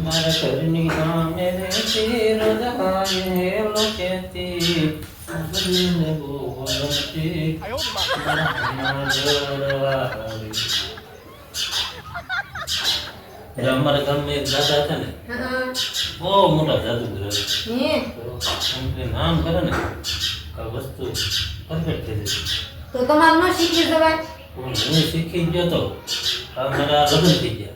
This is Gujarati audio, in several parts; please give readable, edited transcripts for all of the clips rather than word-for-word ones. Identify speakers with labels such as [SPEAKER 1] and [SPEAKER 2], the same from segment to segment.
[SPEAKER 1] મારા ઘરની સામે રહેતી રજાએ લોકેતી મને બોલતી અમારા ગામમાં એક દાદા હતા ને બહુ મોટા જાદુગર નામ કરે ને વસ્તુ પરફેક્ટ થઈ જાય.
[SPEAKER 2] તો તમારે ન શીખી જવાય.
[SPEAKER 1] હું શીખી ગયો તો મારા લગ્ન થઈ ગયા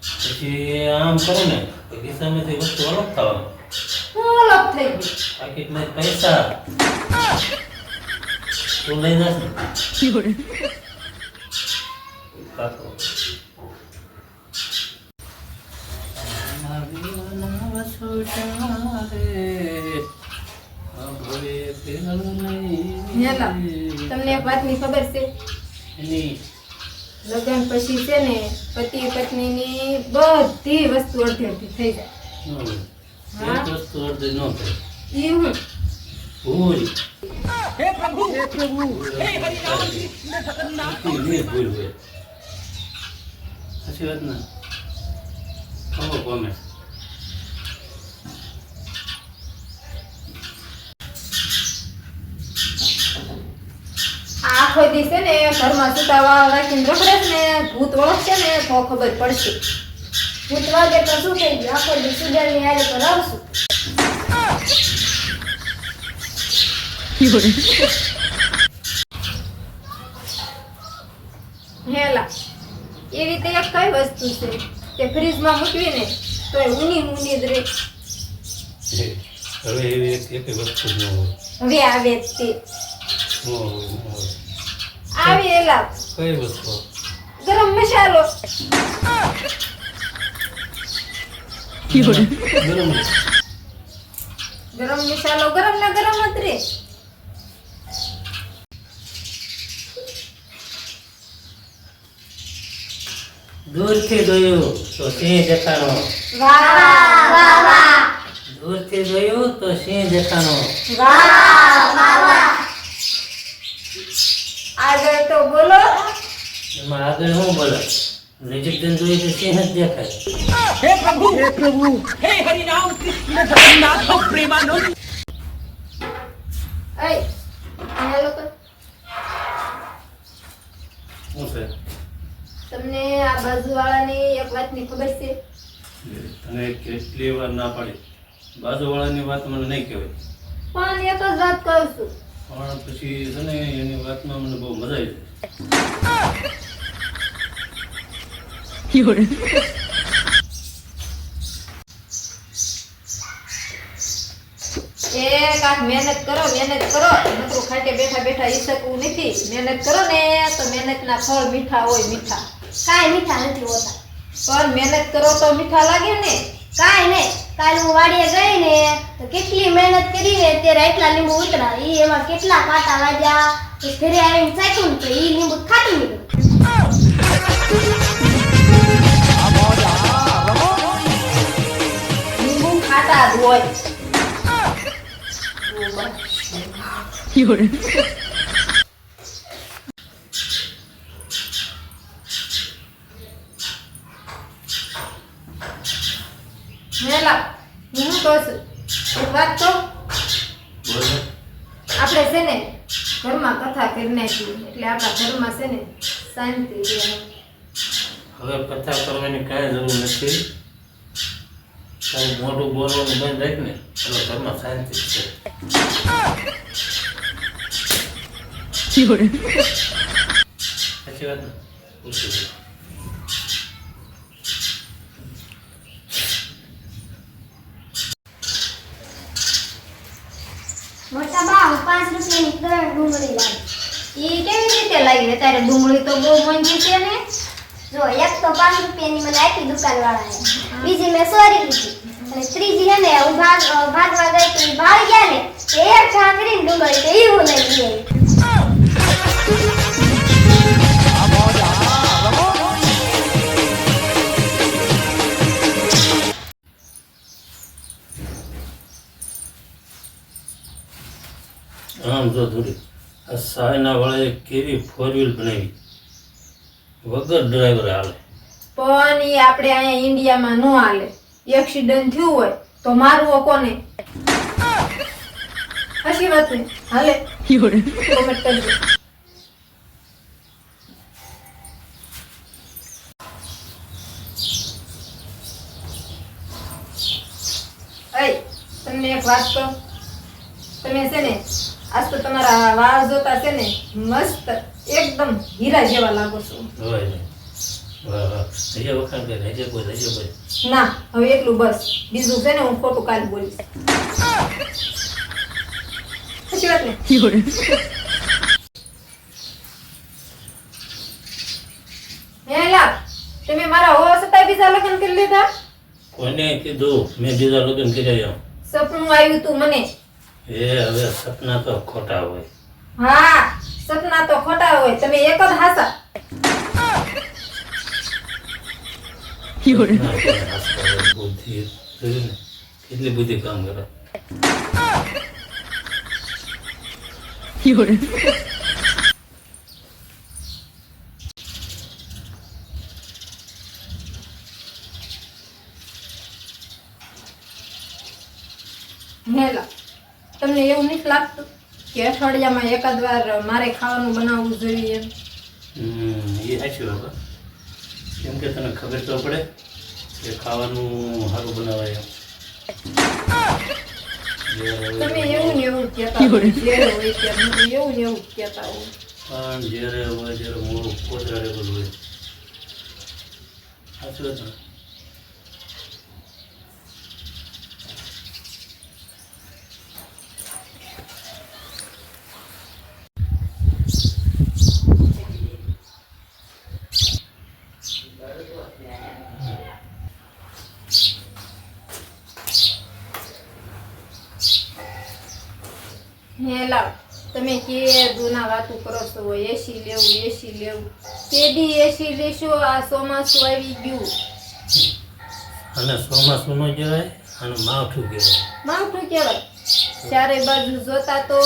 [SPEAKER 1] પછી આમ કરો ને તો ખિસ્સામાંથી વસ્તુ અલગ થવાનું.
[SPEAKER 2] હું અલગ થઈ ગઈ.
[SPEAKER 1] પાકીટમાં પૈસા તું લઈ જાસ ને કાકો
[SPEAKER 2] તમને એક વાતની ખબર છે? લગ્ન પછી છે ને પતિ પત્નીની બધી વસ્તુ અડધી અડધી થઈ જાય.
[SPEAKER 1] એક વસ્તુ અડધી ન થાય.
[SPEAKER 2] ઈ હું
[SPEAKER 1] ભૂલ
[SPEAKER 3] हे प्रभु हे हरि राम कृष्ण जगन्नाथ
[SPEAKER 1] ભૂલ હોય સાચી વાત ને કહો ગમે
[SPEAKER 2] આખો દી છે ને ઘરમાં સુતાવા રાખીને રખડે છે ને ભૂત ઓળખશે ને તો ખબર પડશે. ભૂત વાગે તો શું થઈ ગયું? આખો દી સુગરની હારે તો રહું. હેલા એવી રીતે એક કઈ વસ્તુ છે કે ફ્રીજમાં મૂકવી ને તો ઊની જ રહે.
[SPEAKER 1] હવે એવી એક વસ્તુ ન હોય.
[SPEAKER 2] હવે આવે જ તે આવી એલા
[SPEAKER 1] કઈ વસ્તુ?
[SPEAKER 2] ગરમ મસાલો. ગરમ મસાલો ગરમ ને ગરમ જ રહે.
[SPEAKER 1] દૂરથી જોયું તો સિંહ દેખાણો.
[SPEAKER 2] વાહ વાહ વાહ.
[SPEAKER 1] દૂરથી જોયું તો સિંહ દેખાણો.
[SPEAKER 2] વાહ વાહ વાહ. આગળ તો બોલો.
[SPEAKER 1] એમાં આગળ શું બોલે? નજીક જઈને જોઈએ તો સિંહ જ દેખાય.
[SPEAKER 3] हे प्रभु हे हरि राम कृष्ण जगन्नाथ प्रेमानंद
[SPEAKER 2] એ આ લોકો
[SPEAKER 1] શું છે?
[SPEAKER 2] તમને આ બાજુવાળાની એક વાતની ખબર છે?
[SPEAKER 1] તને કેટલી વાર ના પાડી બાજુવાળાની વાત મને નહીં કહેવાય.
[SPEAKER 2] પણ એક જ વાત કહું છું.
[SPEAKER 1] પણ પછી છે ને એની વાતમાં મને બહુ મજા આવી
[SPEAKER 2] કાંઈક મહેનત કરો નકરું ખાટે બેઠા બેઠા ઈ શકવું નથી. મહેનત કરો ને તો મહેનતના ફળ મીઠા હોય. મીઠા
[SPEAKER 4] કાંઈ મીઠા નથી હોતા.
[SPEAKER 2] પણ મહેનત કરો તો મીઠા લાગે ને.
[SPEAKER 4] કાંઈ નહીં. કાલે હું વાડીએ ગઈ ને તો કેટલી મહેનત કરીને ત્યારે એટલા લીંબુ ઉતરા. ઈ એમાં કેટલા કાંટા વાગ્યા. તો ઘરે આવીને ચાખ્યું ને તો ઈ લીંબુ ખાટી નીકળ્યું.
[SPEAKER 2] લીંબુ ખાટા જ હોય. હેલા હું કહું છું એક વાત કહું.
[SPEAKER 1] બોલે.
[SPEAKER 2] આપણે છે ને ઘરમાં કથા કરી નાખી એટલે આપણા ઘરમાં છે ને શાંતિ રહે.
[SPEAKER 1] હવે કથા કરવાની કાંઈ જરૂર નથી. તારું મોઢું બોલવાનું બંધ રાખ ને એટલે ઘરમાં શાંતિ છે. સાચી વાત ને? પૂછી લે.
[SPEAKER 4] મોટા બા હું 5 રૂપિયાની ડુંગળી લાવી.
[SPEAKER 2] ઈ કેવી રીતે લાગી? અત્યારે ડુંગળી તો બહુ મોંઘી છે ને.
[SPEAKER 4] જો એક તો 5 રૂપિયાની મને આપી દુકાનવાળાએ. બીજી મેં સોરી લીધી. અને ત્રીજી હે ને હું ભાગવા ગઈ તો ઈ ભાળી ગયા ને તો એક ઝાંકરીની ડુંગળી તો ઈ હું લઈ ગઈ.
[SPEAKER 1] આમ જો થોડી આ સાયના વાળાએ કેવી 4 વ્હીલ બનાવી વગર ડ્રાઈવર હાલે.
[SPEAKER 2] પણ ઈ આપણે અહીંયા ઇન્ડિયામાં નો હાલે. એક્સિડન્ટ થયું હોય તો મારવો કોને? હસી વાત ને હાલે કોમેન્ટ કરજો. એય તમને એક વાત કહું, તમે છે ને આજ તો તમારા વાળ જોતા છે ને મસ્ત એકદમ હીરા જેવા લાગો છો.
[SPEAKER 1] હોય ને વાહ વાહ હજે વખાણ કરે હજે બોલ
[SPEAKER 2] ના હવે એટલું બસ, બીજું છે ને હું ખોટું કાલ બોલીશ. સાચી વાત ને? હે લા, તમે મારા હોવા છતાંય બીજા લગ્ન કરી લીધા?
[SPEAKER 1] કોને કીધું મેં બીજા લગ્ન કર્યા?
[SPEAKER 2] સપનું આવ્યું તું મને.
[SPEAKER 1] એ હવે સપના તો ખોટા હોય.
[SPEAKER 2] હા સપના તો ખોટા હોય, તમે એક જ હાસા.
[SPEAKER 1] સપના કોને હાચવા હોય? બુદ્ધિ જોયું ને કેટલી બુદ્ધિ કામ કરે.
[SPEAKER 2] હેલા, તમને એવું નથી લાગતું કે અઠવાડિયામાં એકાદ વાર મારે ખાવાનું બનાવવું જોઈએ એમ?
[SPEAKER 1] એ સાચી વાત. કેમ કે તને ખબર તો પડે કે ખાવાનું સારું બનાવાય એમ.
[SPEAKER 2] તમે એવું ને એવું કહેતા હોય, જ્યારે હોય ત્યારે એવું ને એવું કહેતા હોય.
[SPEAKER 1] પણ જ્યારે હોય ત્યારે મોડું પોતરાડેલું હોય. સાચું વાત ને?
[SPEAKER 2] હેલા, તમે કે દૂના વાતું કરો છો એસી લેવું. કેદી એસી લેશો? આ ચોમાસું આવી ગયું.
[SPEAKER 1] અને ચોમાસું નો કહેવાય અને માવઠું કહેવાય.
[SPEAKER 2] માવઠું કહેવાય. ચારે બાજુ જોતા તો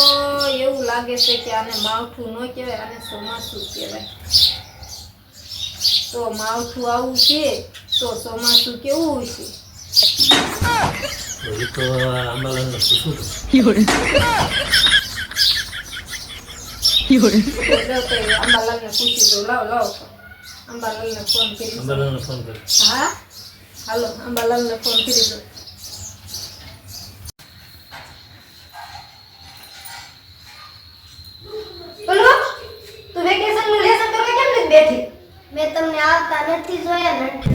[SPEAKER 2] એવું લાગે છે કે આને માવઠું ન કહેવાય, આને ચોમાસું કહેવાય. તો માવઠું આવું છે તો ચોમાસું કેવું છે?
[SPEAKER 1] એ તો આંબાલાલને પૂછું હતું.
[SPEAKER 2] અંબાલાલને પૂછી દો. લાવો અંબાલાલને ફોન કરી.
[SPEAKER 1] આંબાલાલને ફોન કર.
[SPEAKER 2] હા હાલો, અંબાલાલને ફોન કરી દો. બોલો, તું વેકેશન નું લેસન કરવા કેમ નથી બેઠી?
[SPEAKER 4] મેં તમને આવતા નથી જોયા ને.